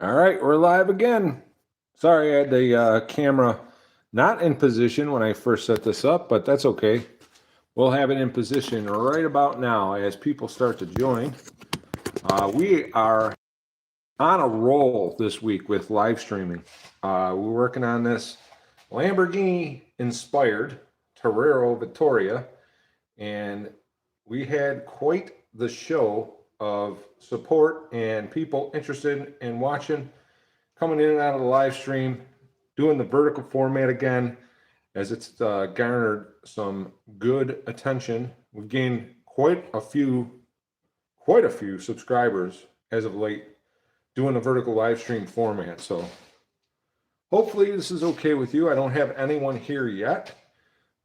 All right, we're live again. Sorry, I had the camera not in position when I first set this up, but that's okay. We'll have it in position right about now as people start to join. We are on a roll this week with live streaming. We're working on this Lamborghini inspired Terero Vittoria, and we had quite the show of support and people interested in watching, coming in and out of the live stream, doing the vertical format again, as it's garnered some good attention. We've gained quite a few subscribers as of late doing the vertical live stream format. So hopefully this is okay with you. I don't have anyone here yet,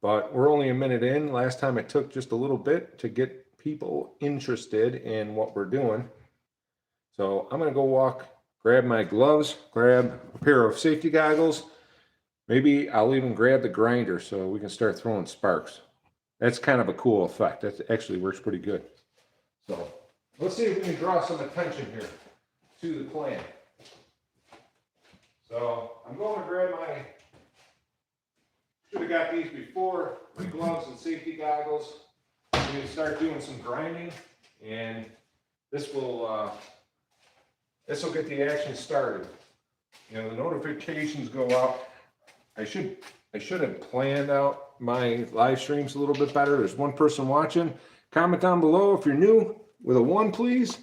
but we're only a minute in. Last time it took just a little bit to get people interested in what we're doing. So I'm going to go grab my gloves, grab a pair of safety goggles. Maybe I'll even grab the grinder so we can start throwing sparks. That's kind of a cool effect. That actually works pretty good. So let's see if we can draw some attention here to the plan. So I'm going to grab should have got these before, my gloves and safety goggles. I'm going to start doing some grinding, and this will get the action started. You know, the notifications go out. I should have planned out my live streams a little bit better. There's one person watching. Comment down below if you're new with a 1, please,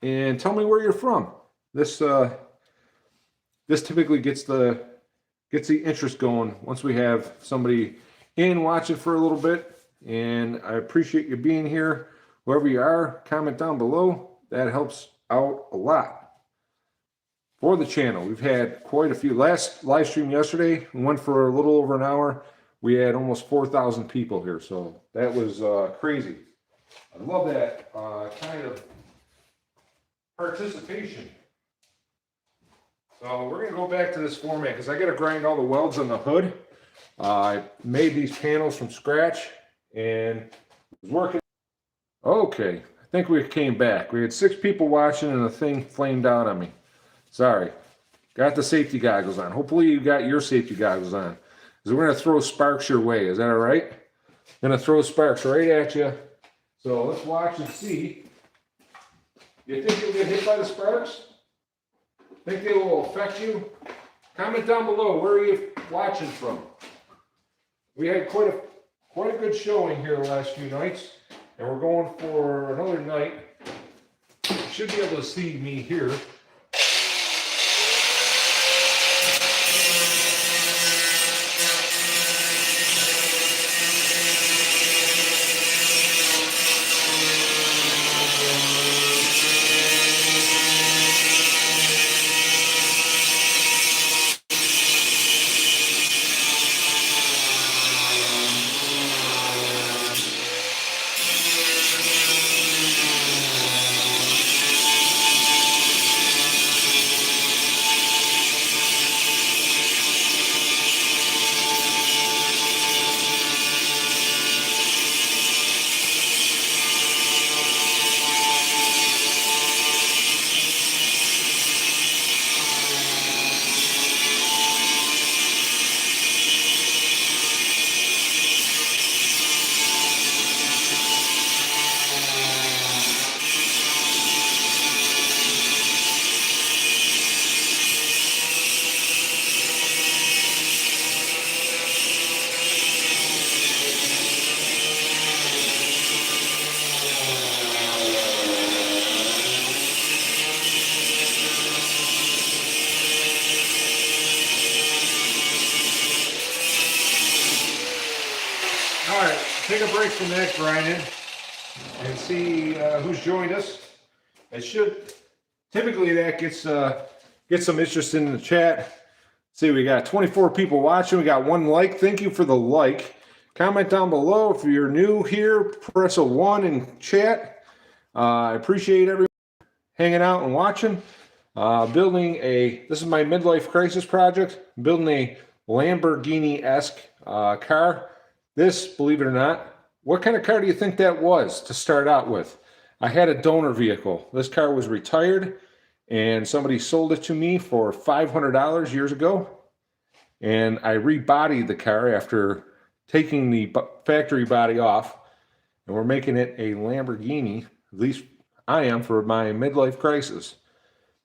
and tell me where you're from. This typically gets the interest going once we have somebody in watching for a little bit. And I appreciate you being here. Whoever you are, comment down below. That helps out a lot for the channel. We've had quite a few. Last live stream yesterday, we went for a little over an hour. We had almost 4,000 people here, so that was crazy. I love that kind of participation. So we're gonna go back to this format because I gotta grind all the welds on the hood. I made these panels from scratch and was working. Okay, I think we came back. We had 6 people watching and the thing flamed out on me. Sorry. Got the safety goggles on. Hopefully you got your safety goggles on, because we're going to throw sparks your way. Is that all right? Going to throw sparks right at you. So let's watch and see. You think you'll get hit by the sparks? Think they will affect you? Comment down below. Where are you watching from? We had quite a good showing here the last few nights, and we're going for another night. You should be able to see me here. All right, take a break from that grinding and see who's joined us. It should, typically that gets some interest in the chat. See, we got 24 people watching. We got 1 like. Thank you for the like. Comment down below if you're new here. Press a 1 in chat. I appreciate everyone hanging out and watching. This is my midlife crisis project. Building a Lamborghini-esque car. This, believe it or not, what kind of car do you think that was to start out with? I had a donor vehicle. This car was retired, and somebody sold it to me for $500 years ago. And I rebodied the car after taking the factory body off, and we're making it a Lamborghini. At least I am, for my midlife crisis.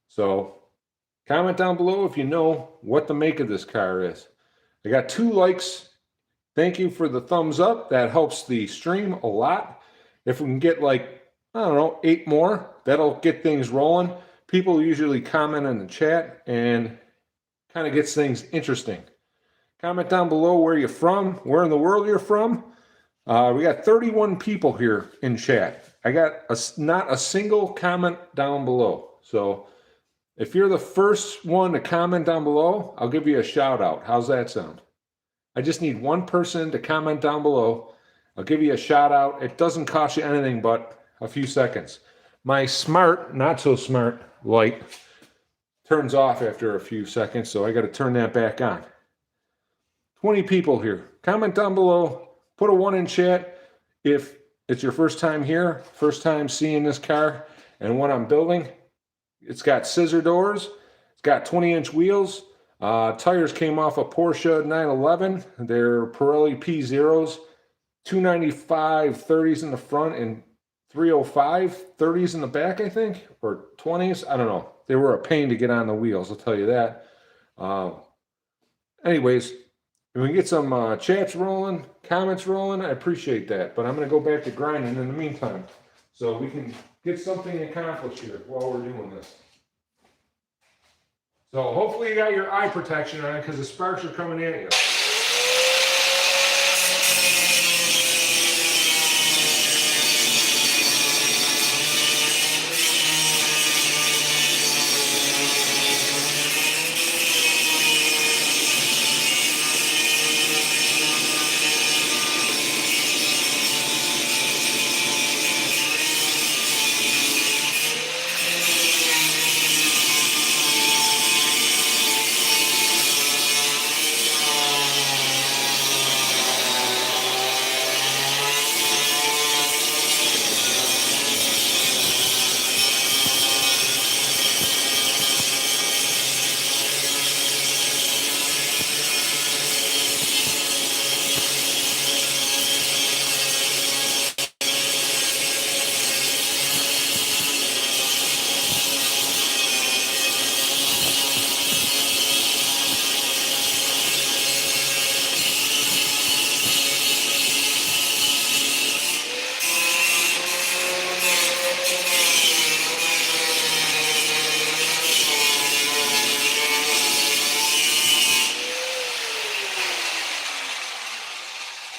So comment down below if you know what the make of this car is. I got 2 likes. Thank you for the thumbs up. That helps the stream a lot. If we can get like, I don't know, 8 more, that'll get things rolling. People usually comment in the chat and kind of gets things interesting. Comment down below where you're from, where in the world you're from. We got 31 people here in chat. I got not a single comment down below. So if you're the first one to comment down below, I'll give you a shout out. How's that sound? I just need one person to comment down below. I'll give you a shout out. It doesn't cost you anything but a few seconds. My smart, not so smart light turns off after a few seconds, so I got to turn that back on. 20 people here. Comment down below. Put a 1 in chat if it's your first time here, first time seeing this car and what I'm building. It's got scissor doors. It's got 20-inch wheels. Tires came off a Porsche 911. They're Pirelli P0s. 295 30s in the front and 305 30s in the back, I think, or 20s. I don't know. They were a pain to get on the wheels, I'll tell you that. Anyways, if we can get some chats rolling, comments rolling, I appreciate that. But I'm going to go back to grinding in the meantime so we can get something accomplished here while we're doing this. So hopefully you got your eye protection on because the sparks are coming at you.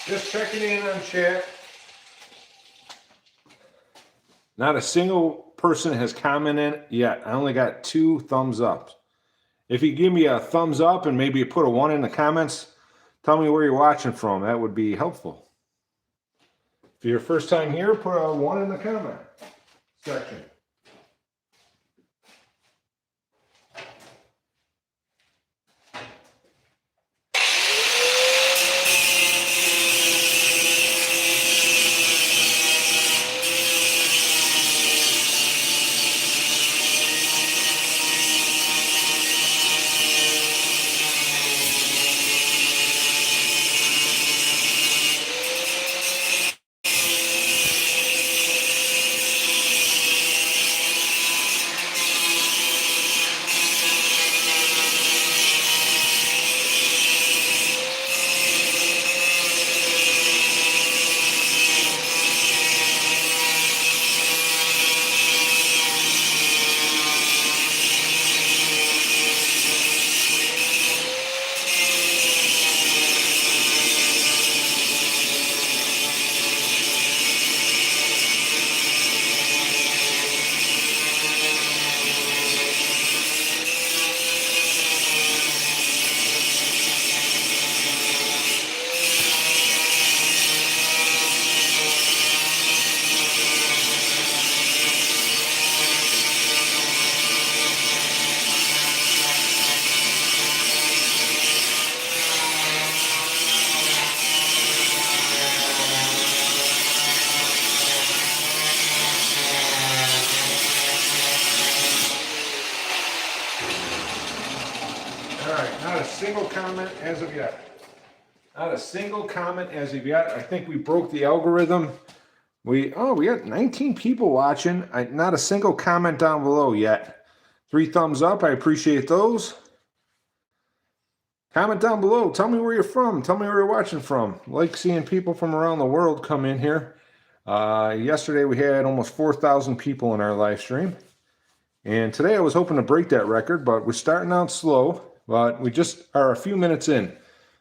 Just checking in on chat. Not a single person has commented yet. I only got 2 thumbs up. If you give me a thumbs up and maybe put a 1 in the comments, tell me where you're watching from. That would be helpful. If you're first time here, put a 1 in the comment section. single comment as of yet. Not a single comment as of yet. I think we broke the algorithm. We got 19 people watching. Not a single comment down below yet. 3 thumbs up. I appreciate those. Comment down below. Tell me where you're from. Tell me where you're watching from. Like seeing people from around the world come in here. Yesterday we had almost 4,000 people in our live stream. And today I was hoping to break that record, but we're starting out slow. But we just are a few minutes in.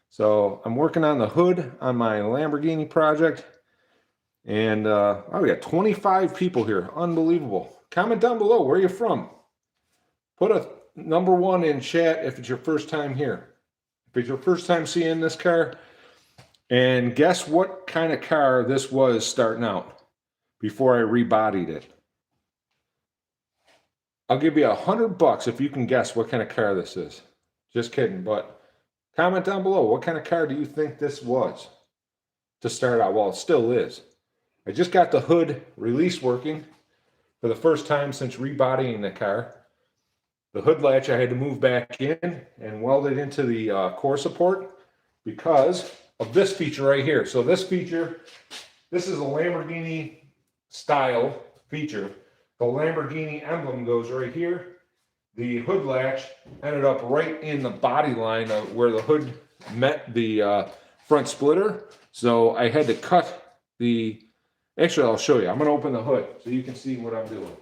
So I'm working on the hood on my Lamborghini project. And we got 25 people here. Unbelievable. Comment down below where you're from. Put a number 1 in chat if it's your first time here. If it's your first time seeing this car. And guess what kind of car this was starting out before I rebodied it. I'll give you $100 if you can guess what kind of car this is. Just kidding, but comment down below. What kind of car do you think this was to start out? Well, it still is. I just got the hood release working for the first time since rebodying the car. The hood latch I had to move back in and weld it into the core support because of this feature right here. So this feature, this is a Lamborghini style feature. The Lamborghini emblem goes right here. The hood latch ended up right in the body line of where the hood met the front splitter. So I had to cut the, actually I'll show you. I'm gonna open the hood so you can see what I'm doing.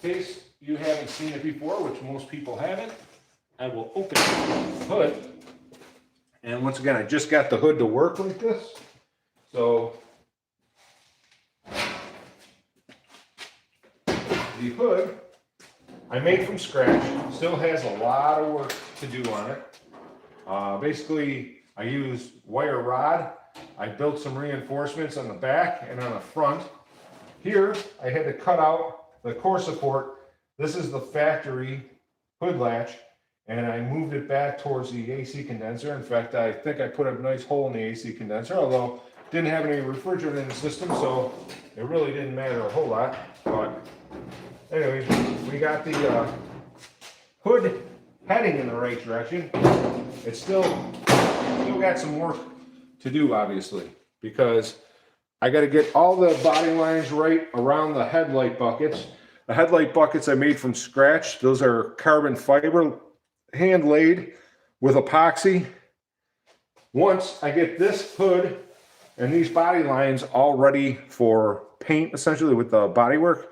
In case you haven't seen it before, which most people haven't, I will open the hood. And once again, I just got the hood to work like this. So the hood I made from scratch, still has a lot of work to do on it. Basically, I used wire rod. I built some reinforcements on the back and on the front. Here, I had to cut out the core support. This is the factory hood latch, and I moved it back towards the AC condenser. In fact, I think I put a nice hole in the AC condenser, although it didn't have any refrigerant in the system, so it really didn't matter a whole lot. But anyways, we got the hood heading in the right direction. It's still got some work to do, obviously, because I got to get all the body lines right around the headlight buckets. The headlight buckets I made from scratch. Those are carbon fiber, hand laid with epoxy. Once I get this hood and these body lines all ready for paint, essentially with the Bodywork,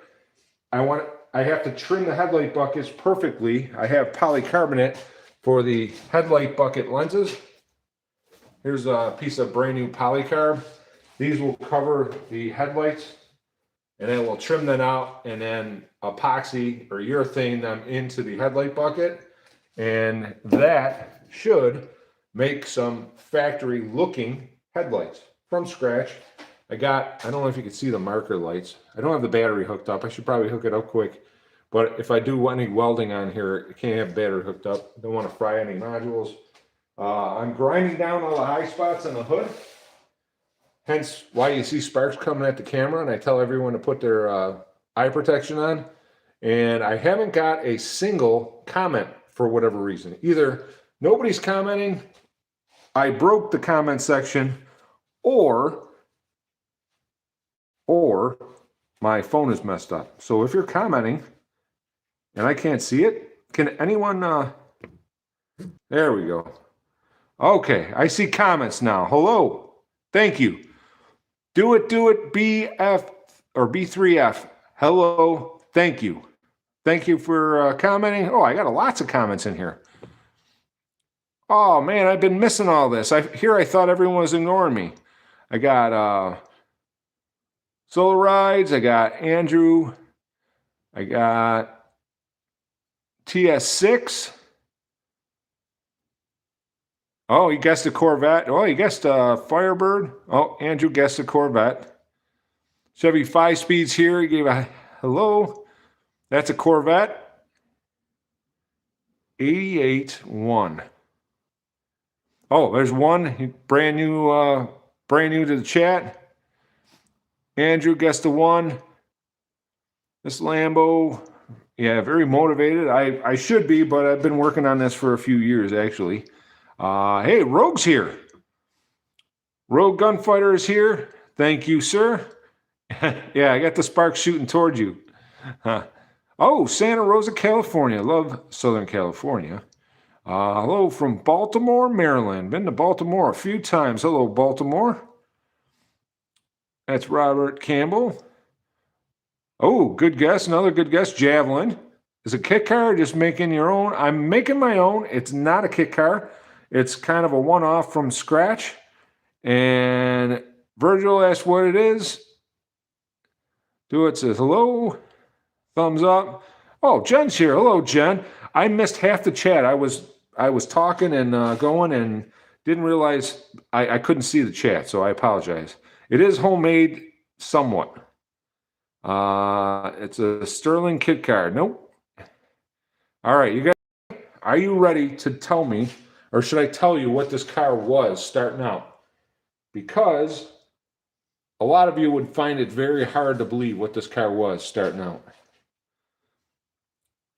I have to trim the headlight buckets perfectly. I have polycarbonate for the headlight bucket lenses. Here's a piece of brand new polycarb. These will cover the headlights, and then we'll trim them out and then epoxy or urethane them into the headlight bucket. And that should make some factory looking headlights from scratch. I don't know if you can see the marker lights. I don't have the battery hooked up. I should probably hook it up quick. But if I do any welding on here, I can't have battery hooked up. Don't want to fry any modules. I'm grinding down all the high spots on the hood. Hence why you see sparks coming at the camera, and I tell everyone to put their eye protection on. And I haven't got a single comment for whatever reason. Either nobody's commenting, I broke the comment section, or my phone is messed up. So if you're commenting and I can't see it, can anyone, there we go. Okay, I see comments now. Hello, thank you. Do it, BF or B3F. Hello, thank you. Thank you for commenting. Oh, I got lots of comments in here. Oh man, I've been missing all this. I thought everyone was ignoring me. I got Solar Rides, I got Andrew, I got TS6. Oh, he guessed a Corvette. Oh, he guessed a Firebird. Oh, Andrew guessed a Corvette. Chevy 5-speeds here. He gave a hello. That's a Corvette. 88-1. Oh, there's one brand new to the chat. Andrew guessed the 1. This Lambo. Yeah, very motivated. I should be, but I've been working on this for a few years, actually. Hey, Rogue's here. Rogue Gunfighter is here. Thank you, sir. Yeah, I got the sparks shooting towards you. Huh. Oh, Santa Rosa, California. Love Southern California. Hello from Baltimore, Maryland. Been to Baltimore a few times. Hello, Baltimore. That's Robert Campbell. Oh, good guess. Another good guess. Javelin. Is a kit car or just making your own? I'm making my own. It's not a kit car. It's kind of a one-off from scratch. And Virgil asked what it is. Do it says hello. Thumbs up. Oh, Jen's here. Hello, Jen. I missed half the chat. I was talking and going and didn't realize I couldn't see the chat, so I apologize. It is homemade somewhat. It's a Sterling kit car. Nope. All right, you guys, are you ready to tell me, or should I tell you what this car was starting out? Because a lot of you would find it very hard to believe what this car was starting out.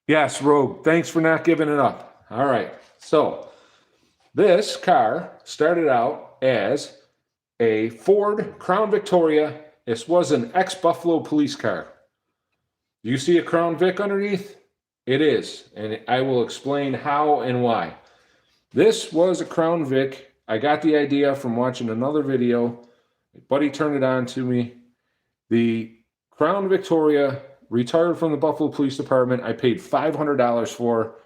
Yes, Rogue, thanks for not giving it up. All right, so this car started out as a Ford Crown Victoria. This was an ex-Buffalo police car. Do you see a Crown Vic underneath? It is, and I will explain how and why. This was a Crown Vic. I got the idea from watching another video. My buddy turned it on to me. The Crown Victoria, retired from the Buffalo Police Department, I paid $500 for.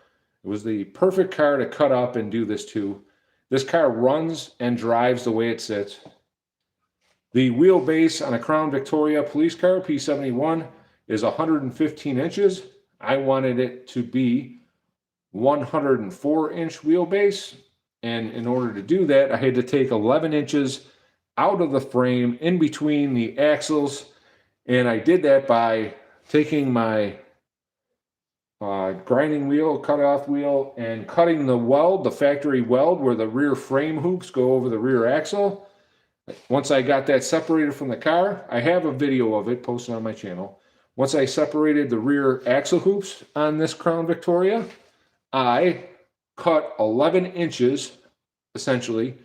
It was the perfect car to cut up and do this to. This car runs and drives the way it sits. The wheelbase on a Crown Victoria police car, P71, is 115 inches. I wanted it to be 104-inch wheelbase. And in order to do that, I had to take 11 inches out of the frame in between the axles. And I did that by taking my grinding wheel, cut-off wheel, and cutting the weld, the factory weld, where the rear frame hoops go over the rear axle. Once I got that separated from the car, I have a video of it posted on my channel. Once I separated the rear axle hoops on this Crown Victoria, I cut 11 inches, essentially,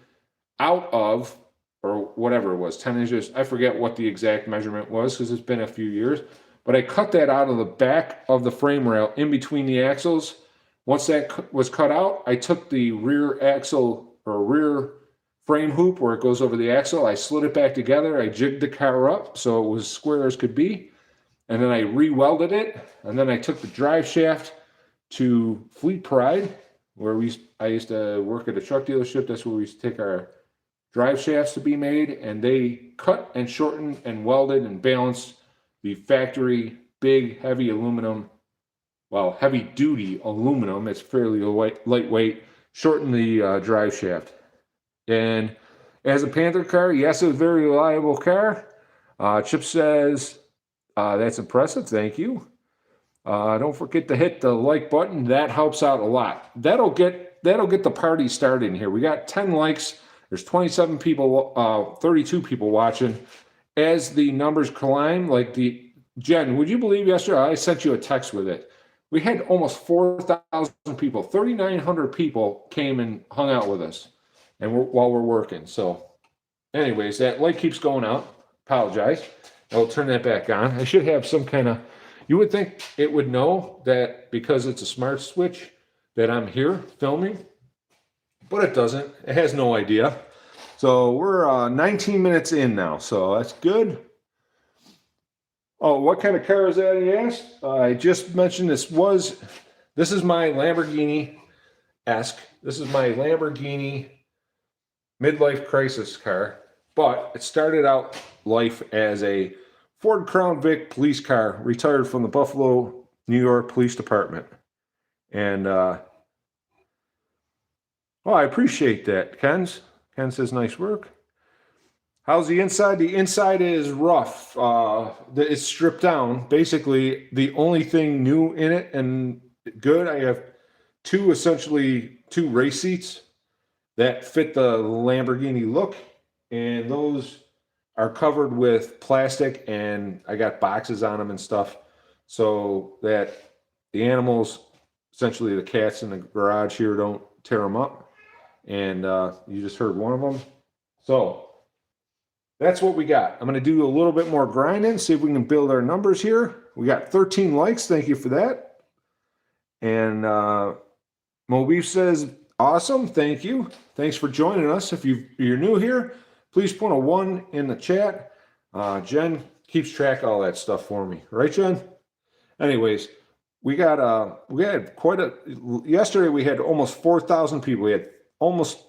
out of, or whatever it was, 10 inches. I forget what the exact measurement was because it's been a few years. But I cut that out of the back of the frame rail in between the axles. Once that was cut out, I took the rear axle or rear frame hoop where it goes over the axle. I slid it back together. I jigged the car up so it was square as could be. And then I re-welded it. And then I took the drive shaft to Fleet Pride, where I used to work at a truck dealership. That's where we used to take our drive shafts to be made. And they cut and shortened and welded and balanced the factory big, heavy aluminum, well, heavy-duty aluminum. It's fairly lightweight. Shortened the drive shaft. And as a Panther car, yes, it was a very reliable car. Chip says, that's impressive. Thank you. Don't forget to hit the like button. That helps out a lot. That'll get the party started in here. We got 10 likes. There's 27 people, 32 people watching. As the numbers climb, like Jen, would you believe yesterday I sent you a text with it? We had almost 4,000 people, 3,900 people came and hung out with us, and while we're working. So, anyways, that light keeps going out. Apologize. I'll turn that back on. I should have some kind of. You would think it would know that because it's a smart switch that I'm here filming, but it doesn't. It has no idea. So we're 19 minutes in now, so that's good. Oh, what kind of car is that, he asked? I just mentioned this is my Lamborghini-esque. This is my Lamborghini midlife crisis car, but it started out life as a Ford Crown Vic police car, retired from the Buffalo, New York Police Department. And, I appreciate that, Ken says, nice work. How's the inside? The inside is rough. It's stripped down. Basically, the only thing new in it and good, I have two race seats that fit the Lamborghini look. And those are covered with plastic, and I got boxes on them and stuff. so that the animals, essentially the cats in the garage here, don't tear them up. And you just heard one of them. So that's what we got. I'm going to do a little bit more grinding, see if we can build our numbers here. We got 13 likes. Thank you for that. And Mobeef says, awesome. Thank you. Thanks for joining us. If you're new here, please put a 1 in the chat. Jen keeps track of all that stuff for me. Right, Jen? Anyways, we had quite a, yesterday we had almost 4,000 people. We had almost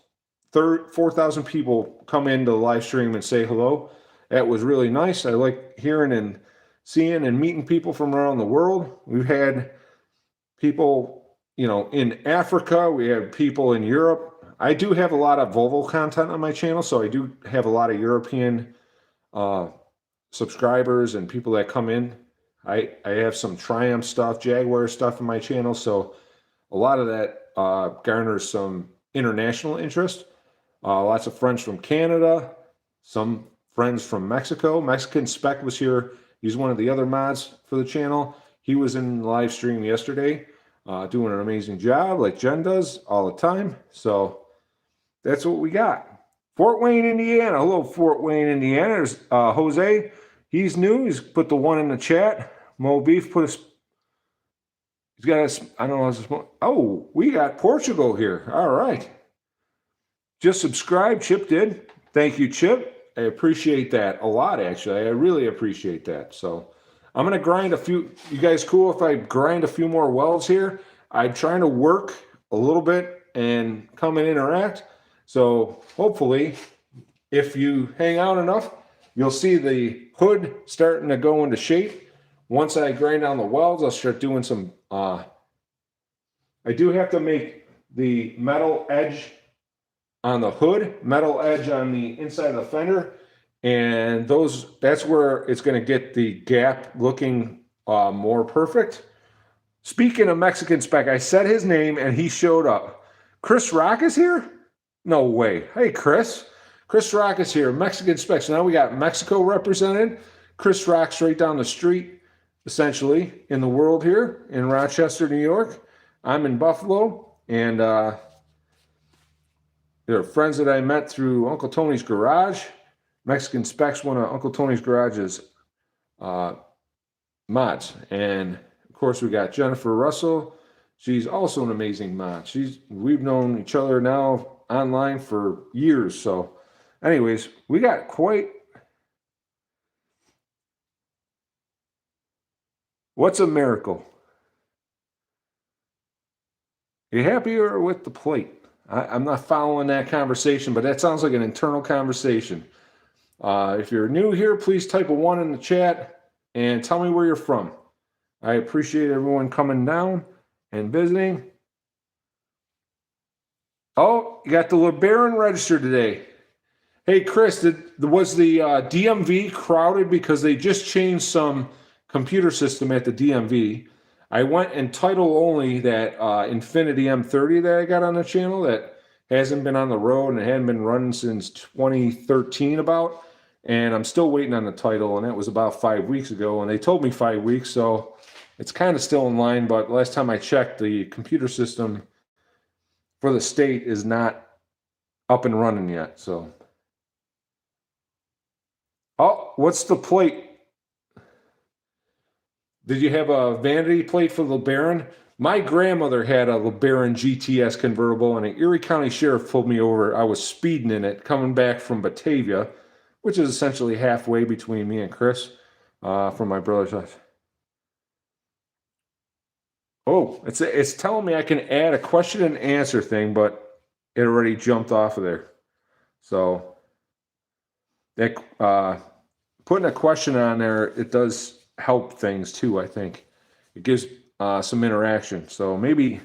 4,000 people come into the live stream and say hello. That was really nice. I like hearing and seeing and meeting people from around the world. We've had people, you know, in Africa. We have people in Europe. I do have a lot of Volvo content on my channel, so I do have a lot of European subscribers and people that come in. I have some Triumph stuff, Jaguar stuff in my channel, so a lot of that garners some international interest. Lots of friends from Canada, some friends from Mexico. Mexican Spec was here. He's one of the other mods for the channel. He was in the live stream yesterday, doing an amazing job like Jen does all the time. So that's what we got. Fort Wayne, Indiana. Hello, Fort Wayne, Indiana. There's Jose. He's new. He's put the 1 in the chat. Mo Beef put a... He's got a... I don't know. Oh, we got Portugal here. All right. Just subscribe. Chip did. Thank you, Chip. I appreciate that a lot, actually. I really appreciate that. So I'm going to grind a few... You guys cool if I grind a few more welds here? I'm trying to work a little bit and come and interact. So hopefully, if you hang out enough, you'll see the hood starting to go into shape. Once I grind down the welds, I'll start doing some... I do have to make the metal edge on the hood, metal edge on the inside of the fender, and that's where it's going to get the gap looking more perfect. Speaking of Mexican Spec, I said his name and he showed up. Chris Rock is here? No way. Hey, Chris. Chris Rock is here. Mexican Spec. So now we got Mexico represented. Chris Rock's right down the street, essentially, in the world here in Rochester, New York. I'm in Buffalo, and there are friends that I met through Uncle Tony's Garage. Mexican Spec's one of Uncle Tony's Garage's mods. And, of course, we got Jennifer Russell. She's also an amazing mod. We've known each other now online for years. So, anyways, we got quite... What's a miracle? Are you happier with the plate? I'm not following that conversation, but that sounds like an internal conversation. If you're new here, please type a 1 in the chat and tell me where you're from. I appreciate everyone coming down and visiting. Oh, you got the LeBaron register today. Hey, Chris, was the DMV crowded because they just changed some computer system at the DMV? I went and title only that Infiniti M30 that I got on the channel that hasn't been on the road and it hadn't been running since 2013 about. And I'm still waiting on the title, and that was about 5 weeks ago. And they told me 5 weeks, so it's kind of still in line. But last time I checked, the computer system for the state is not up and running yet. So, oh, what's the plate? Did you have a vanity plate for LeBaron? My grandmother had a LeBaron GTS convertible, and an Erie County sheriff pulled me over. I was speeding in it, coming back from Batavia, which is essentially halfway between me and Chris from my brother's house. Oh, it's telling me I can add a question and answer thing, but it already jumped off of there. So that putting a question on there, it does help things too, I think. It gives some interaction. So maybe,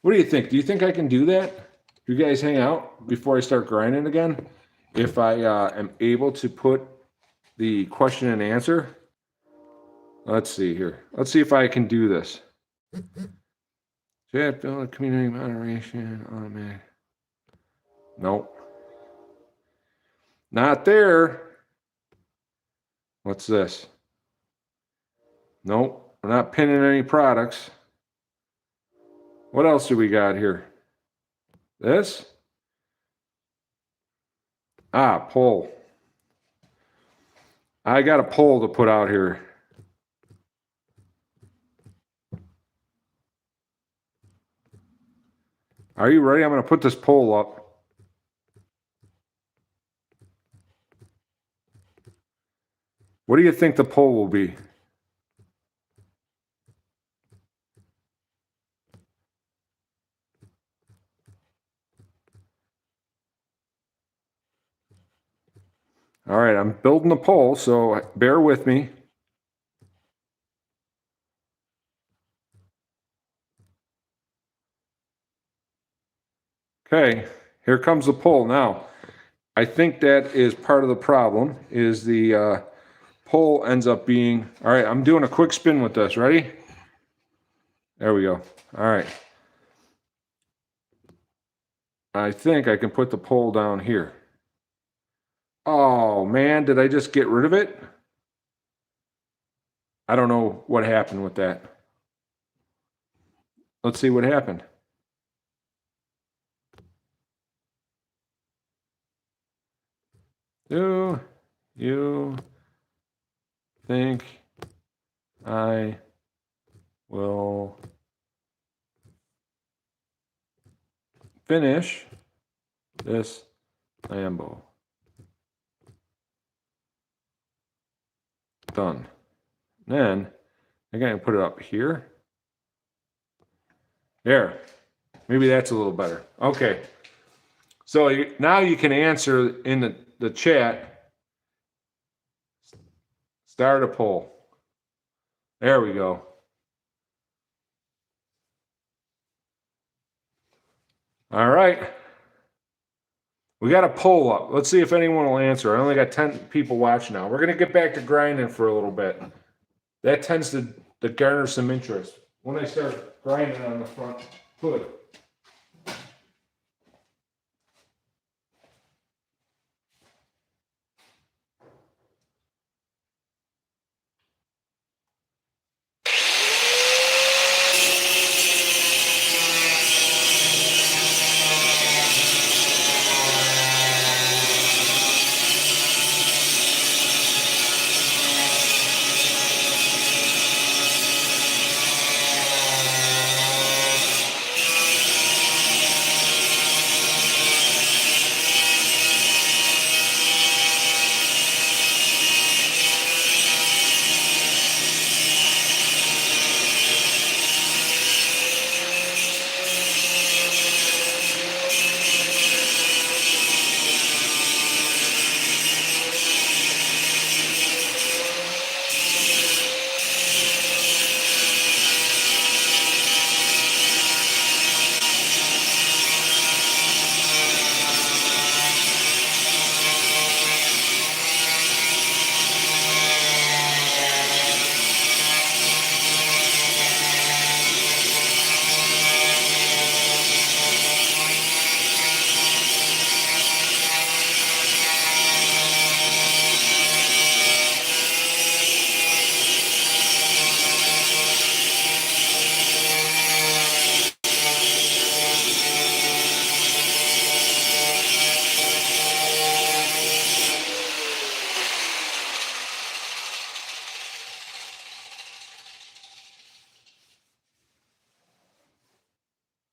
what do you think? Do you think I can do that? You guys hang out before I start grinding again? If I am able to put the question and answer? Let's see here. Let's see if I can do this. Chat, build, community moderation, automatic. Nope. Not there. What's this? Nope, we're not pinning any products. What else do we got here? This? Ah, pole. I got a pole to put out here. Are you ready? I'm going to put this pole up. What do you think the pole will be? All right, I'm building the pole, so bear with me. Okay, here comes the pole. Now, I think that is part of the problem, is the pole ends up being... All right, I'm doing a quick spin with this. Ready? There we go. All right. I think I can put the pole down here. Oh, man, did I just get rid of it? I don't know what happened with that. Let's see what happened. Do you think I will finish this Lambo? Done. Then I'm going to put it up here. There. Maybe that's a little better. Okay. So now you can answer in the chat. Start a poll. There we go. All right. We got a poll up. Let's see if anyone will answer. I only got 10 people watching now. We're going to get back to grinding for a little bit. That tends to garner some interest when I start grinding on the front hood.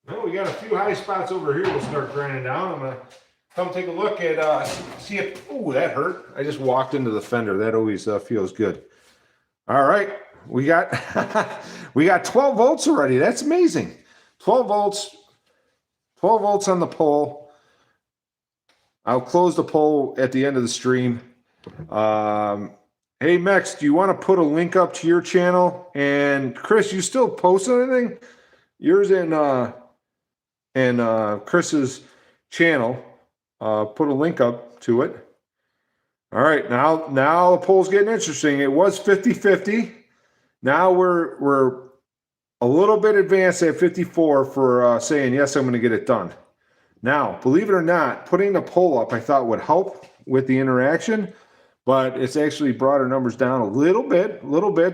Well, we got a few high spots over here we'll start grinding down. I'm going to come take a look at, see if, ooh, that hurt. I just walked into the fender. That always feels good. All right, we got, we got 12 volts already. That's amazing. 12 volts on the pole. I'll close the pole at the end of the stream. Hey, Mex, do you want to put a link up to your channel? And Chris, you still posting anything? Yours and Chris's channel. Put a link up to it. All right, now the poll's getting interesting. It was 50-50. Now we're a little bit advanced at 54 for saying yes, I'm going to get it done. Now, believe it or not, putting the poll up I thought would help with the interaction, but it's actually brought our numbers down a little bit,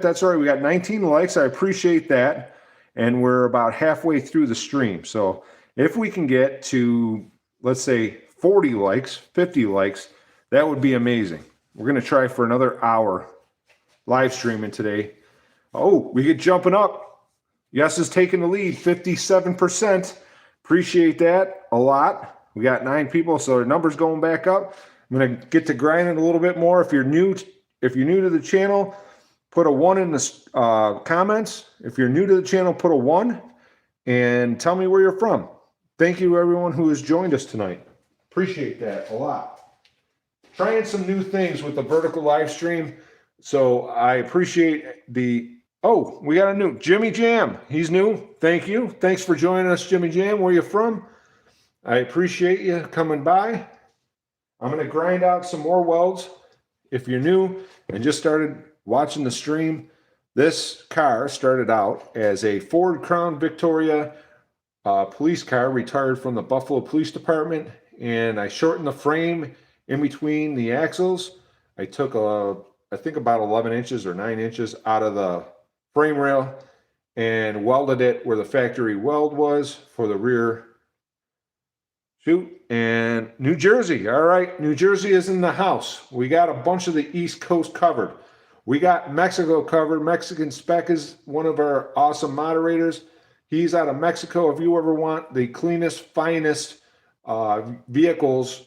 That's all right. We got 19 likes. I appreciate that. And we're about halfway through the stream. So if we can get to, let's say 40 likes, 50 likes, that would be amazing. We're going to try for another hour live streaming today. Oh, we get jumping up. Yes is taking the lead, 57%. Appreciate that a lot. We got 9 people, so the number's going back up. I'm going to get to grinding a little bit more. If you're new to the channel, put a 1 in the comments. If you're new to the channel, put a 1 and tell me where you're from. Thank you everyone who has joined us tonight. Appreciate that a lot. Trying some new things with the vertical live stream. So I appreciate the, oh, we got a new, Jimmy Jam. He's new. Thank you. Thanks for joining us, Jimmy Jam. Where you from? I appreciate you coming by. I'm going to grind out some more welds. If you're new and just started watching the stream, this car started out as a Ford Crown Victoria police car, retired from the Buffalo Police Department, and I shortened the frame in between the axles. I took I think about 11 inches or 9 inches out of the frame rail and welded it where the factory weld was for the rear shoot. And New Jersey, all right, New Jersey is in the house. We got a bunch of the East Coast covered. We got Mexico covered. Mexican Spec is one of our awesome moderators. He's out of Mexico. If you ever want the cleanest, finest vehicles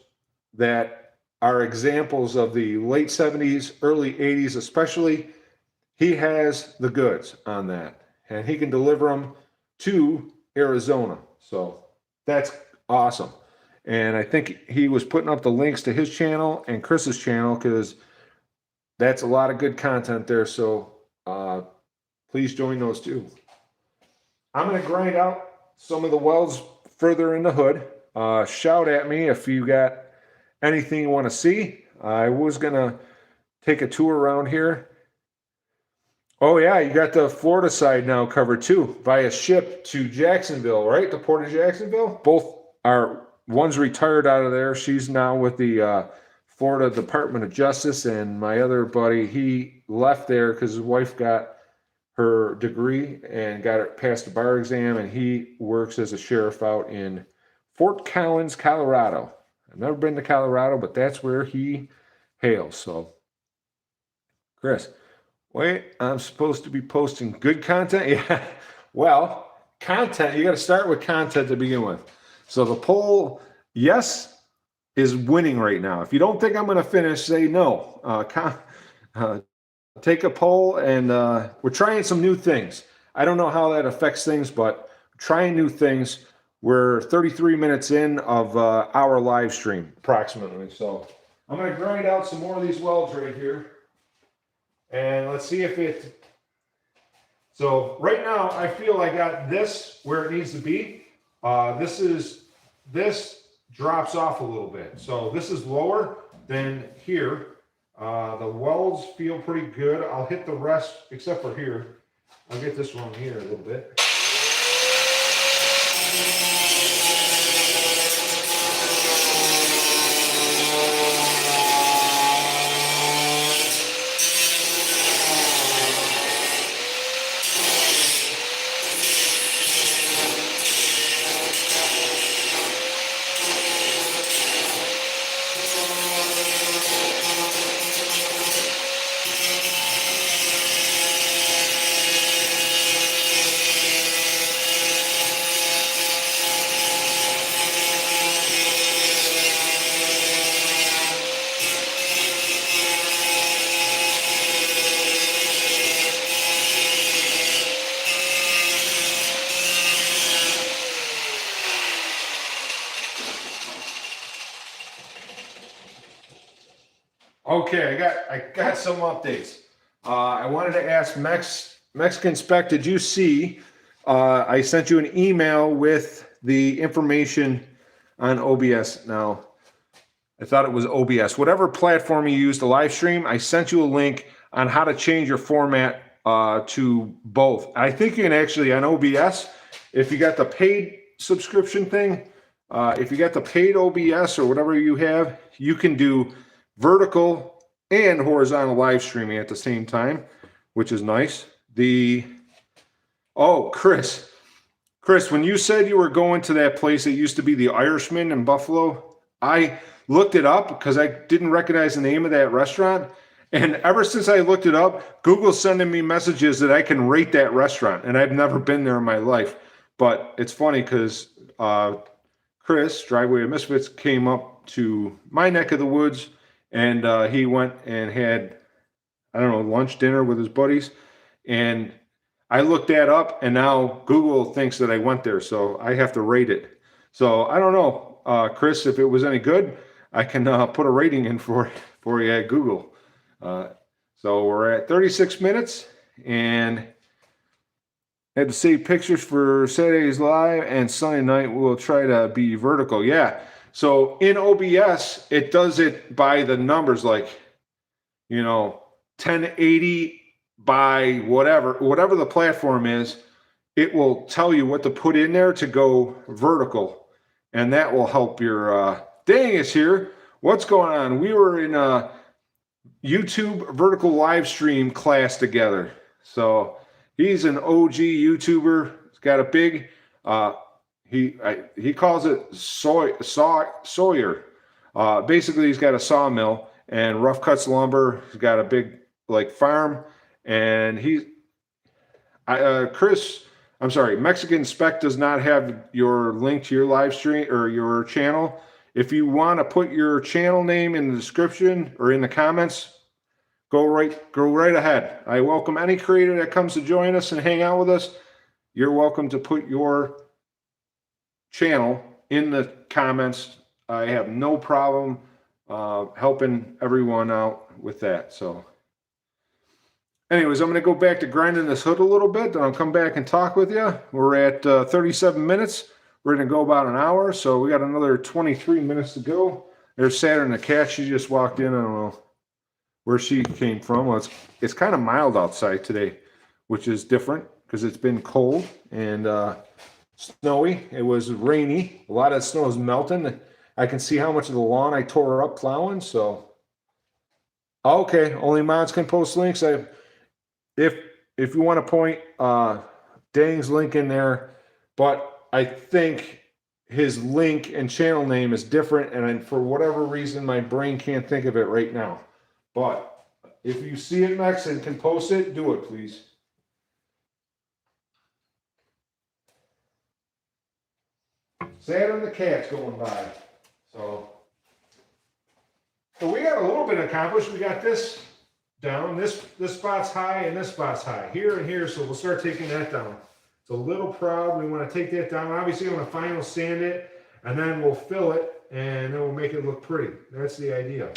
that are examples of the late 70s, early 80s especially, he has the goods on that. And he can deliver them to Arizona. So that's awesome. And I think he was putting up the links to his channel and Chris's channel because that's a lot of good content there. So please join those too. I'm going to grind out some of the welds further in the hood. Shout at me if you got anything you want to see. I was going to take a tour around here. Oh yeah, you got the Florida side now covered too, via ship to Jacksonville, right? The port of Jacksonville. Both are, one's retired out of there. She's now with the Florida Department of Justice, and my other buddy, he left there because his wife got her degree and got it past the bar exam, and he works as a sheriff out in Fort Collins, Colorado. I've never been to Colorado, but that's where he hails. So, Chris, wait, I'm supposed to be posting good content? Yeah, well, content, you got to start with content to begin with. So the poll, yes, is winning right now. If you don't think I'm going to finish, say no. Take a poll, and we're trying some new things. I don't know how that affects things, but trying new things. We're 33 minutes in of our live stream, approximately. So I'm going to grind out some more of these welds right here. And let's see if it... So right now, I feel I got this where it needs to be. This drops off a little bit. So this is lower than here. The welds feel pretty good. I'll hit the rest, except for here. I'll get this one here a little bit. Okay, I got some updates. I wanted to ask Mexican Spec, did you see I sent you an email with the information on OBS? Now, I thought it was OBS. Whatever platform you use to live stream, I sent you a link on how to change your format to both. I think you can actually, on OBS, if you got the paid subscription thing, if you got the paid OBS or whatever you have, you can do vertical and horizontal live streaming at the same time, which is nice. Oh, Chris, when you said you were going to that place that used to be the Irishman in Buffalo, I looked it up because I didn't recognize the name of that restaurant. And ever since I looked it up, Google's sending me messages that I can rate that restaurant. And I've never been there in my life. But it's funny because Chris, Driveway of Misfits, came up to my neck of the woods and he went and had, I don't know, lunch, dinner with his buddies. And I looked that up, and now Google thinks that I went there, so I have to rate it. So I don't know, Chris, if it was any good, I can put a rating in for you at Google. So we're at 36 minutes, and had to save pictures for Saturday's live, and Sunday night we'll try to be vertical. Yeah. So in OBS, it does it by the numbers, like, 1080 by whatever the platform is. It will tell you what to put in there to go vertical, and that will help your Dang is here. What's going on? We were in a YouTube vertical live stream class together. So he's an OG YouTuber. He's got a big he calls it Sawyer. Basically, he's got a sawmill and rough cuts lumber. He's got a big farm, and Mexican Spec does not have your link to your live stream or your channel. If you want to put your channel name in the description or in the comments, go right ahead. I welcome any creator that comes to join us and hang out with us. You're welcome to put your channel in the comments. I have no problem helping everyone out with that. So anyways, I'm going to go back to grinding this hood a little bit, then I'll come back and talk with you. We're at 37 minutes. We're going to go about an hour, so we got another 23 minutes to go. There's Saturn the cat. She just walked in. I don't know where she came from. Well, it's kind of mild outside today, which is different because it's been cold and snowy. It was rainy. A lot of snow is melting. I can see how much of the lawn I tore up plowing. So, okay, only mods can post links. If you want to point Dang's link in there, but I think his link and channel name is different, and for whatever reason, my brain can't think of it right now. But if you see it, Max, and can post it, do it, please. Saturn the cat's going by. So we got a little bit accomplished. We got this down. This spot's high and this spot's high. Here and here, so we'll start taking that down. It's a little proud. We want to take that down. Obviously, I'm going to final sand it, and then we'll fill it, and then we'll make it look pretty. That's the idea.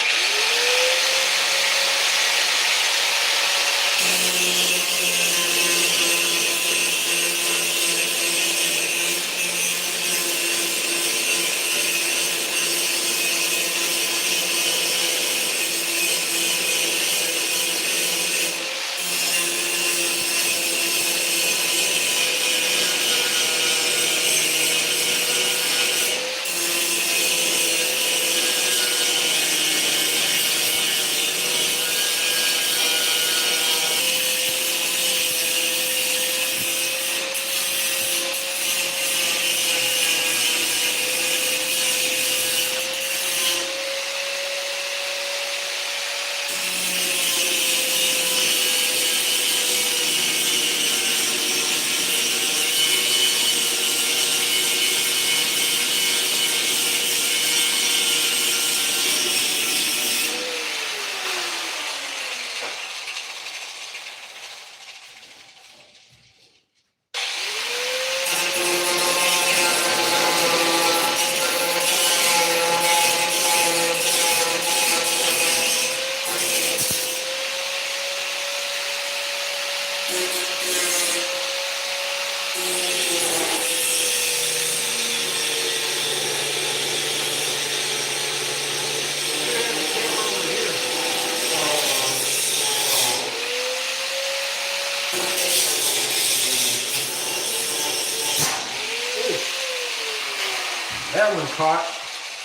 That one caught.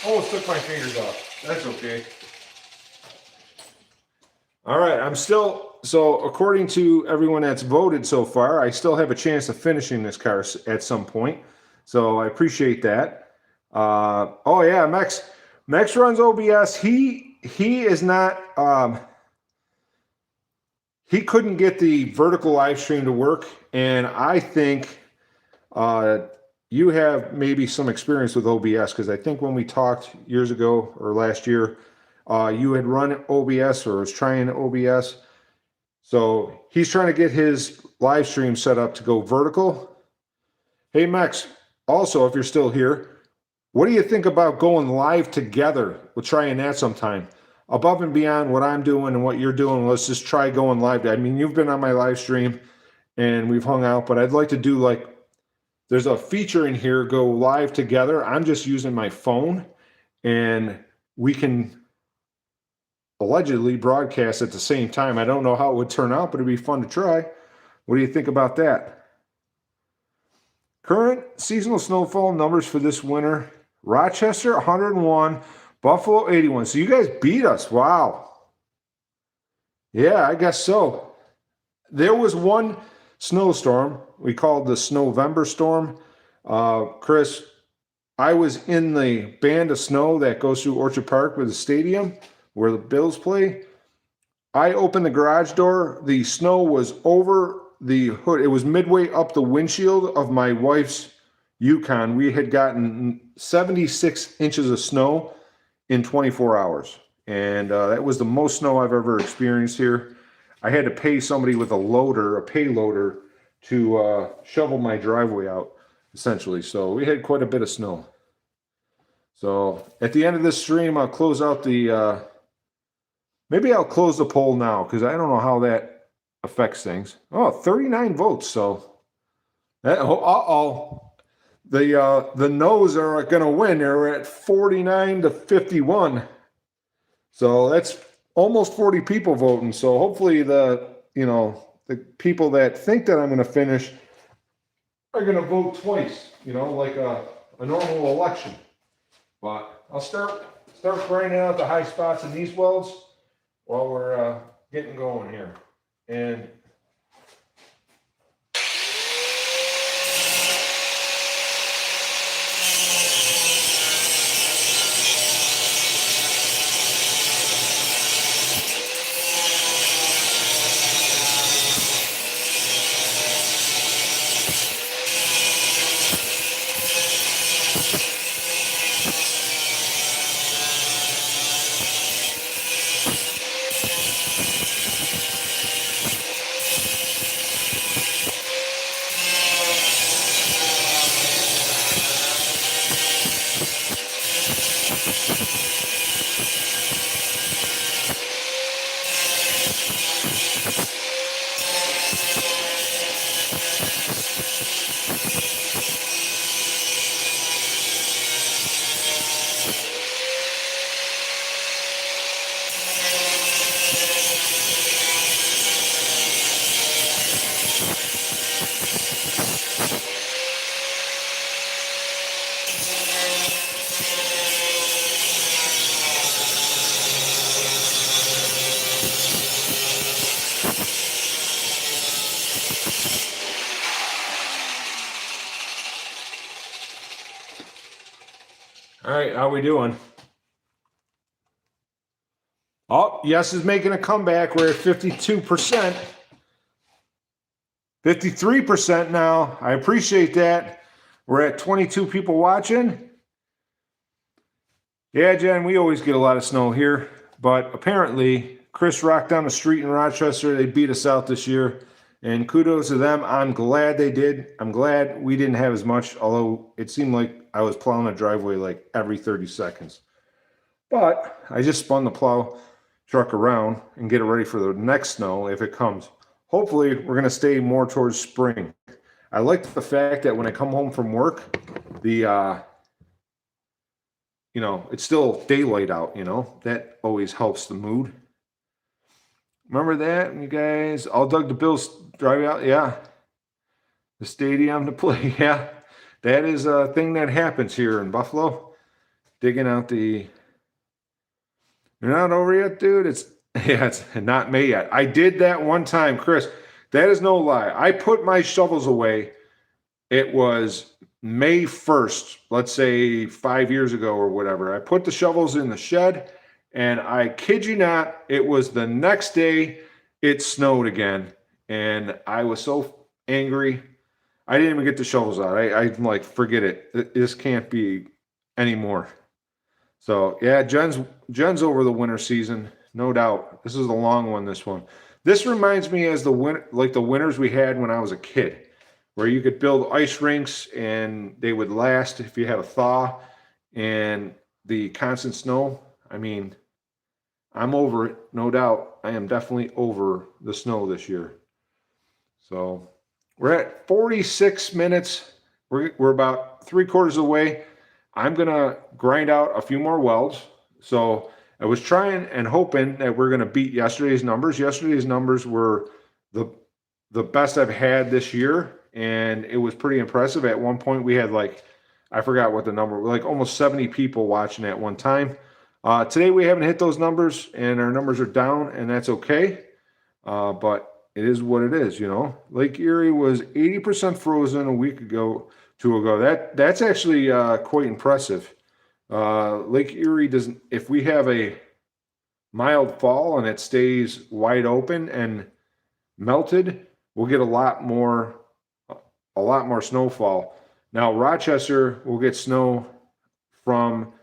Almost took my fingers off. That's okay. All right, so according to everyone that's voted so far, I still have a chance of finishing this car at some point. So I appreciate that. Oh yeah, Mex runs OBS. He is not he couldn't get the vertical live stream to work, and I think you have maybe some experience with OBS, because I think when we talked years ago or last year, you had run OBS or was trying OBS. So he's trying to get his live stream set up to go vertical. Hey, Max, also, if you're still here, what do you think about going live together? We'll try that sometime. Above and beyond what I'm doing and what you're doing, let's just try going live. I mean, you've been on my live stream and we've hung out, but I'd like to do like, there's a feature in here, go live together. I'm just using my phone and we can allegedly broadcast at the same time. I don't know how it would turn out, but it'd be fun to try. What do you think about that? Current seasonal snowfall numbers for this winter: Rochester 101, Buffalo 81. So you guys beat us. Wow. Yeah, I guess so. There was one snowstorm we called the Snowvember storm. Chris, I was in the band of snow that goes through Orchard Park with the stadium where the Bills play. I opened the garage door. The snow was over the hood. It was midway up the windshield of my wife's Yukon. We had gotten 76 inches of snow in 24 hours. And that was the most snow I've ever experienced here. I had to pay somebody with a loader, a payloader, to shovel my driveway out, essentially. So we had quite a bit of snow. So at the end of this stream, I'll close out the... maybe I'll close the poll now, because I don't know how that affects things. Oh, 39 votes. So, the no's are going to win. They're at 49 to 51. So that's almost 40 people voting. So hopefully the people that think that I'm going to finish are going to vote twice, like a normal election. But I'll start grinding out the high spots in these welds while we're getting going here. And all right, how we doing? Oh, yes is making a comeback. We're at 52%. 53% now. I appreciate that. We're at 22 people watching. Yeah, Jen, we always get a lot of snow here, but apparently Chris rocked down the street in Rochester. They beat us out this year, and kudos to them. I'm glad they did. I'm glad we didn't have as much, although it seemed like I was plowing a driveway like every 30 seconds. But I just spun the plow truck around and get it ready for the next snow if it comes. Hopefully, we're going to stay more towards spring. I like the fact that when I come home from work, the it's still daylight out, that always helps the mood. Remember that, you guys? All dug the Bills drive out, yeah. The stadium to play, yeah. That is a thing that happens here in Buffalo. Digging out the... You're not over yet, dude? It's Yeah, it's not May yet. I did that one time, Chris. That is no lie. I put my shovels away. It was May 1st, let's say 5 years ago or whatever. I put the shovels in the shed, and I kid you not, it was the next day it snowed again. And I was so angry. I didn't even get the shovels out. I'm like, forget it. This can't be anymore. So yeah, Jen's over the winter season, no doubt. This is a long one, this one. This reminds me as the winter, like the winters we had when I was a kid, where you could build ice rinks and they would last if you had a thaw and the constant snow. I mean, I'm over it, no doubt. I am definitely over the snow this year. So we're at 46 minutes. We're about 3/4 away. I'm gonna grind out a few more welds. So I was trying and hoping that we're gonna beat yesterday's numbers. Yesterday's numbers were the best I've had this year, and it was pretty impressive. At one point, we had like, I forgot what the number, like almost 70 people watching at one time. Today we haven't hit those numbers, and our numbers are down, and that's okay. But it is what it is, you know. Lake Erie was 80% frozen a week ago, two ago. That's actually quite impressive. Lake Erie doesn't. If we have a mild fall and it stays wide open and melted, we'll get a lot more snowfall. Now Rochester will get snow from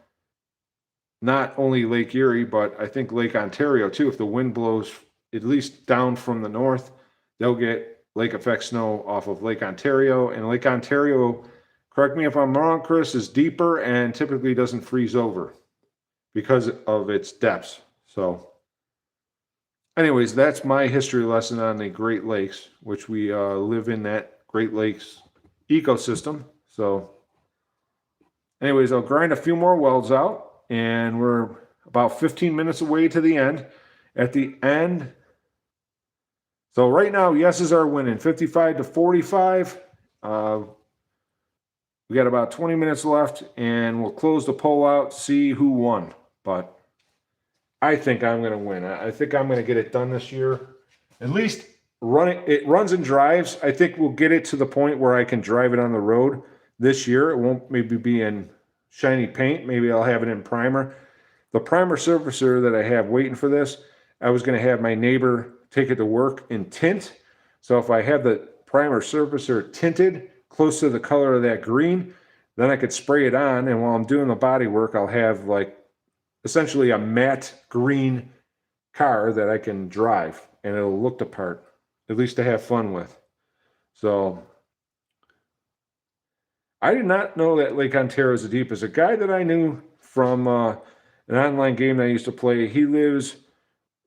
not only Lake Erie, but I think Lake Ontario too. If the wind blows at least down from the north, they'll get lake effect snow off of Lake Ontario. And Lake Ontario, correct me if I'm wrong, Chris, is deeper and typically doesn't freeze over because of its depths. So anyways, that's my history lesson on the Great Lakes, which we live in that Great Lakes ecosystem. So anyways, I'll grind a few more welds out, and we're about 15 minutes away to the end. At the end, so right now, yeses are winning 55-45. We got about 20 minutes left, and we'll close the poll out, see who won. But I think I'm going to win. I think I'm going to get it done this year. At least it runs and drives. I think we'll get it to the point where I can drive it on the road this year. It won't maybe be in shiny paint. Maybe I'll have it in primer. The primer surfacer that I have waiting for this, I was going to have my neighbor take it to work in tint. So if I have the primer surfacer tinted close to the color of that green, then I could spray it on. And while I'm doing the body work, I'll have like essentially a matte green car that I can drive, and it'll look the part, at least to have fun with. So I did not know that Lake Ontario is the deepest. A guy that I knew from an online game that I used to play, he lives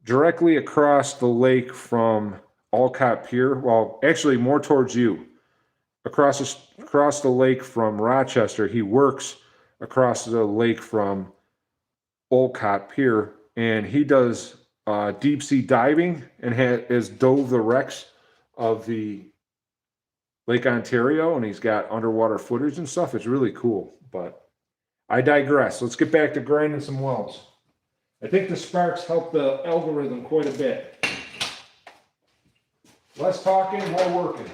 directly across the lake from Alcott Pier. Well, actually more towards you. Across the lake from Rochester. He works across the lake from Alcott Pier, and he does deep sea diving and has dove the wrecks of the Lake Ontario, and he's got underwater footage and stuff. It's really cool, but I digress. Let's get back to grinding some welds. I think the sparks help the algorithm quite a bit. Less talking, more working.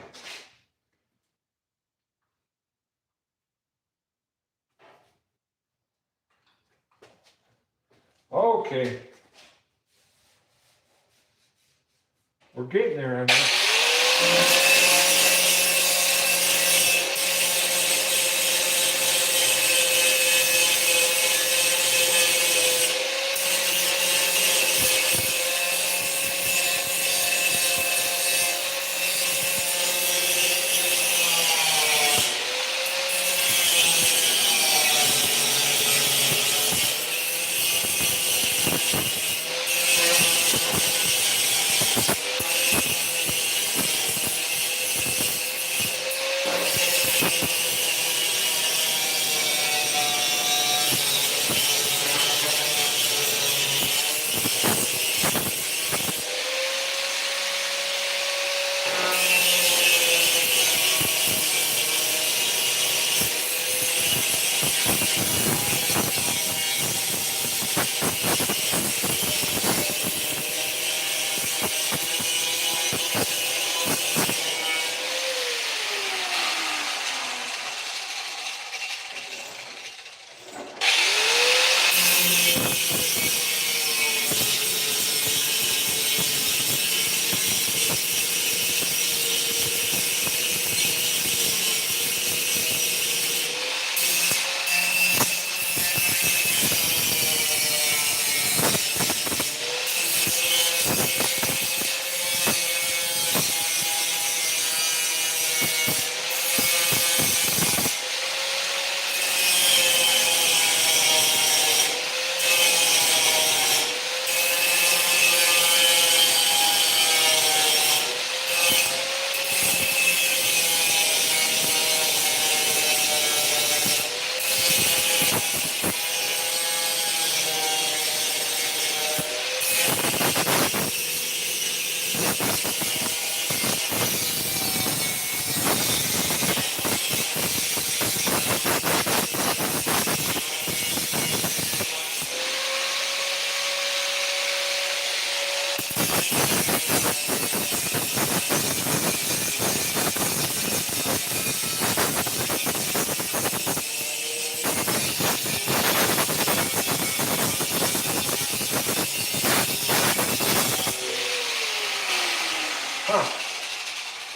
Okay. We're getting there, Emma.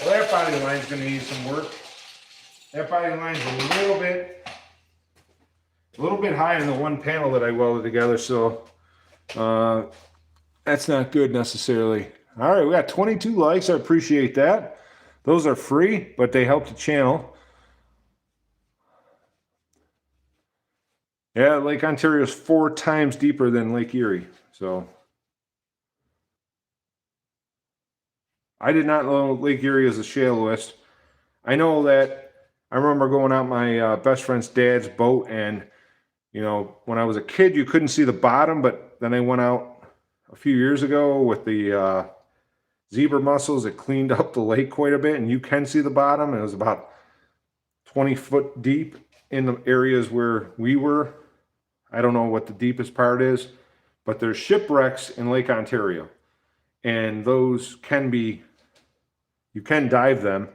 Well, that body line's going to need some work. That body line's a little bit high in the one panel that I welded together, so that's not good necessarily. All right, we got 22 likes. I appreciate that. Those are free, but they help the channel. Yeah, Lake Ontario is 4 times deeper than Lake Erie, so I did not know Lake Erie is the shallowest. I know that I remember going out my best friend's dad's boat, and you know, when I was a kid, you couldn't see the bottom, but then I went out a few years ago with the zebra mussels. It cleaned up the lake quite a bit, and you can see the bottom. It was about 20 foot deep in the areas where we were. I don't know what the deepest part is, but there's shipwrecks in Lake Ontario, and those can be, you can dive them.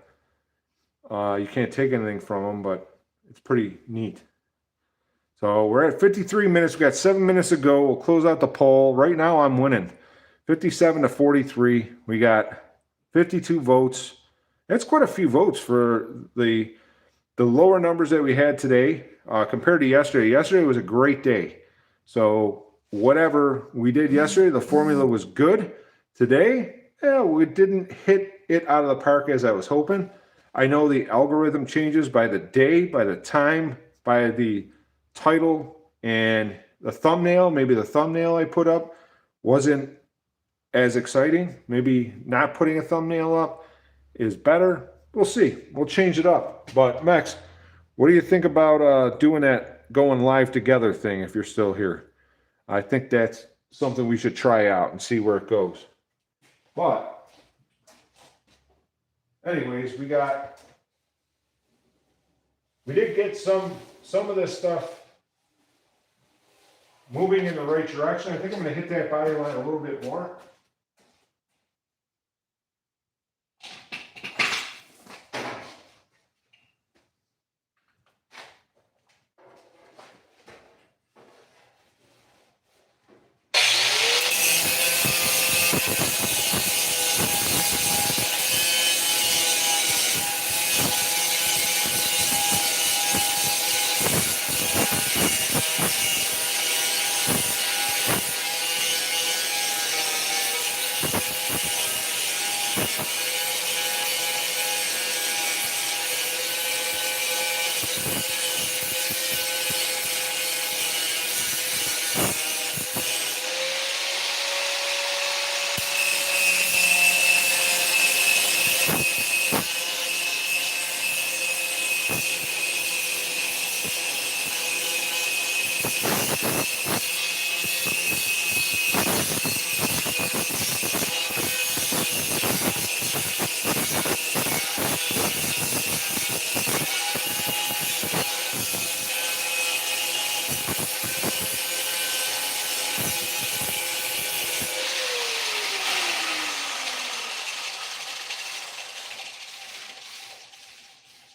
You can't take anything from them, but it's pretty neat. So we're at 53 minutes. We got 7 minutes to go. We'll close out the poll. Right now I'm winning 57 to 43. We got 52 votes. That's quite a few votes for the lower numbers that we had today compared to yesterday. Yesterday was a great day. So whatever we did yesterday, the formula was good. Today, yeah, we didn't hit it out of the park as I was hoping. I know the algorithm changes by the day, by the time, by the title, and the thumbnail. Maybe the thumbnail I put up wasn't as exciting. Maybe not putting a thumbnail up is better. We'll see. We'll change it up. But Max, what do you think about doing that going live together thing if you're still here? I think that's something we should try out and see where it goes. But anyways, we did get some of this stuff moving in the right direction. I think I'm going to hit that body line a little bit more.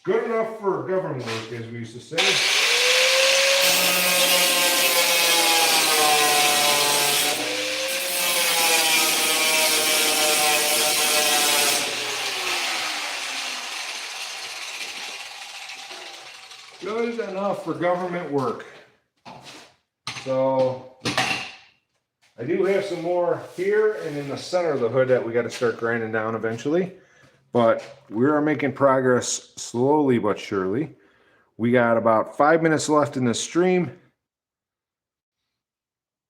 Good enough for government work, as we used to say. Good enough for government work. So I do have some more here and in the center of the hood that we got to start grinding down eventually. but we are making progress slowly but surely. We got about 5 minutes left in the stream.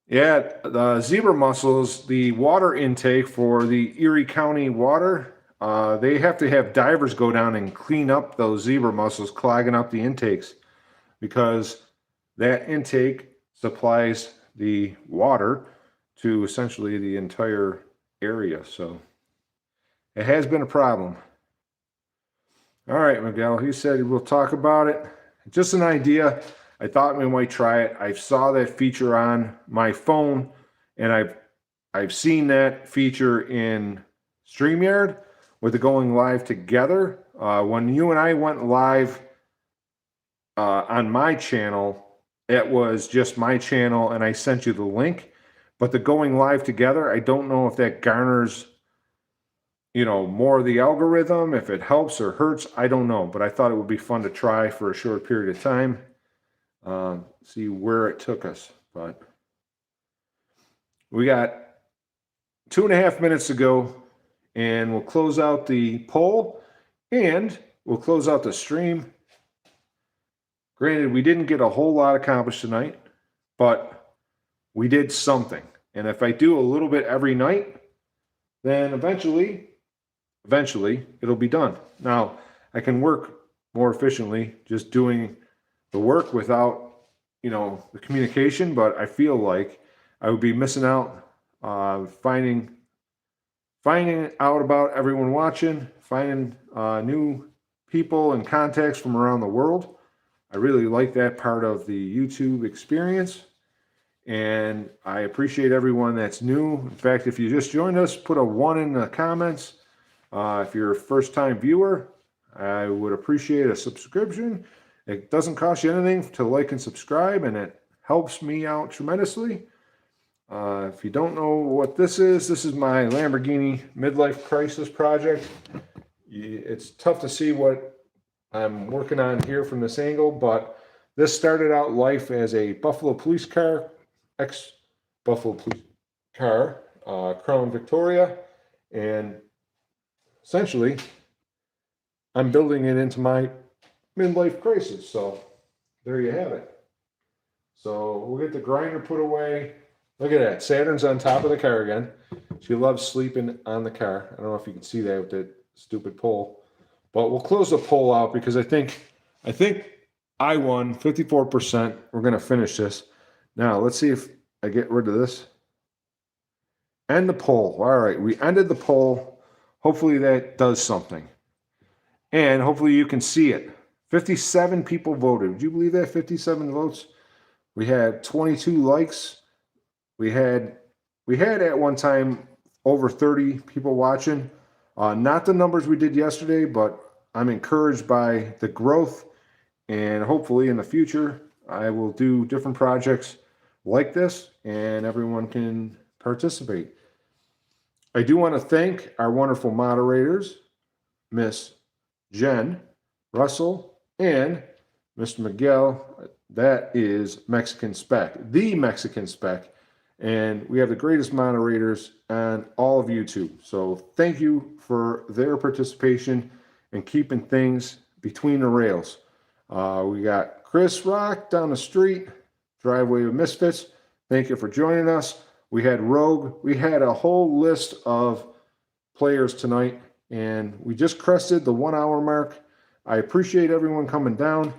Yeah, the zebra mussels, the water intake for the Erie County water, they have to have divers go down and clean up those zebra mussels, clogging up the intakes, because that intake supplies the water to essentially the entire area. So it has been a problem. All right, Miguel, he said we'll talk about it. Just an idea. I thought we might try it. I saw that feature on my phone, and I've seen that feature in StreamYard with the going live together. When you and I went live on my channel, it was just my channel, and I sent you the link. But the going live together, I don't know if that garners, you know, more of the algorithm, if it helps or hurts, I don't know. But I thought it would be fun to try for a short period of time. See where it took us. But we got 2.5 minutes to go, and we'll close out the poll and we'll close out the stream. Granted, we didn't get a whole lot accomplished tonight, but we did something. And if I do a little bit every night, then eventually it'll be done. Now, I can work more efficiently just doing the work without, you know, the communication, but I feel like I would be missing out, finding out about everyone watching, finding new people and contacts from around the world. I really like that part of the YouTube experience, and I appreciate everyone that's new. In fact, if you just joined us, put a 1 in the comments. If you're a first-time viewer, I would appreciate a subscription. It doesn't cost you anything to like and subscribe, and it helps me out tremendously. If you don't know what this is my Lamborghini midlife crisis project. It's tough to see what I'm working on here from this angle, but this started out life as a Buffalo police car, ex-Buffalo police car, Crown Victoria, and essentially I'm building it into my midlife crisis. So there you have it. So we'll get the grinder put away. Look at that. Saturn's on top of the car again. She loves sleeping on the car. I don't know if you can see that with that stupid pole. But we'll close the poll out because I think I won 54%. We're going to finish this. Now, let's see if I get rid of this. End the poll. All right, we ended the poll. Hopefully that does something. And hopefully you can see it. 57 people voted. Would you believe that? 57 votes. We had 22 likes. We had at one time over 30 people watching. Not the numbers we did yesterday, but I'm encouraged by the growth, and hopefully in the future I will do different projects like this and everyone can participate. I do want to thank our wonderful moderators, Miss Jen, Russell, and Mr. Miguel. That is Mexican Spec, the Mexican Spec. And we have the greatest moderators on all of YouTube. So thank you for their participation and keeping things between the rails. We got Chris Rock down the street, Driveway of Misfits. Thank you for joining us. We had Rogue. We had a whole list of players tonight, and we just crested the 1 hour mark. I appreciate everyone coming down.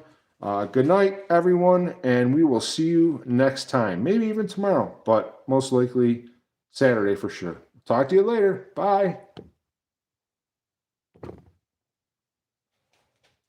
Good night, everyone, and we will see you next time. Maybe even tomorrow, but most likely Saturday for sure. Talk to you later. Bye.